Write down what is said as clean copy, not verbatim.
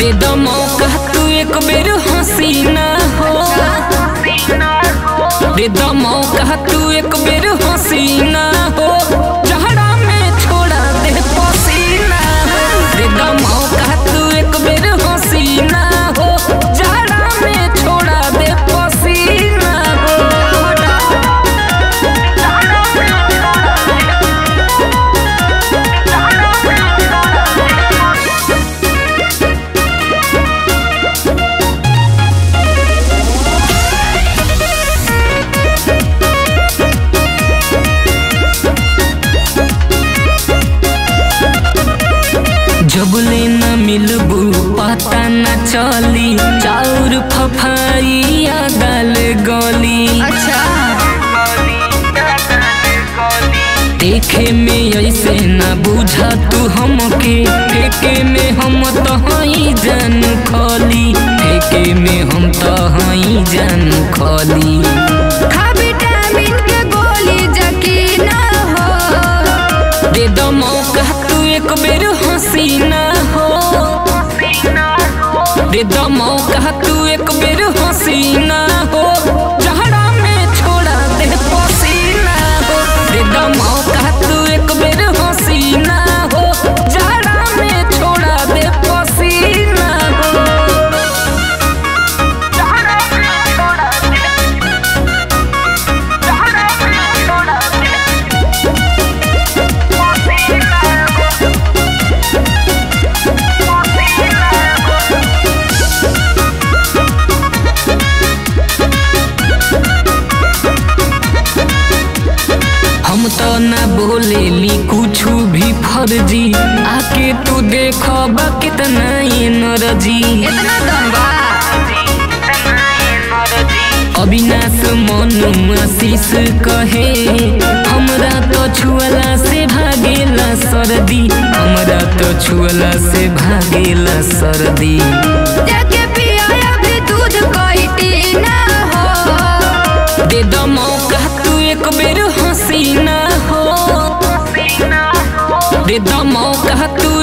दे दो मौका तू एक बेर हसीना हो, दे दो मौका तू एक बेर हसीना हो, जहरा में छोड़ा दे पसीना हो। दे दो मौका तू एक बेर हसीना हो, जहरा में छोड़ा दे पसीना हो। जबले न मिलबू पता न चली, चाउर फफाई या दाल गली। अच्छा देखे में ऐसे न बुझा तू हमके, फेंके में हम तो हई जान खली, फेंके में हम तो हई जान खली। खा विटामिन के गोली यकीना हो, दे दो मौका तू एक बेर हसीना हो, दे दो मौका तू एक बेर हसीना हो, जहरा में छोड़ा दे पसीना हो। दे दो मौका तू एक बेर हसीना हो, जहरा में छोड़ा दे पसीना हो। हम तो ना बोलेली कुछ भी फर्जी, आके तू देखो बा कितना एनर्जी। इतना दम बा अविनाश मनु आशीष कहे, हमरा तो छुअला से भागेला सर्दी, हमरा तो छुअला से भागेला सर्दी। जाके पिया अभी दूध कोई ना हो, दे दो मौका तू एक बेर हसीना हो, दे दो मौका तू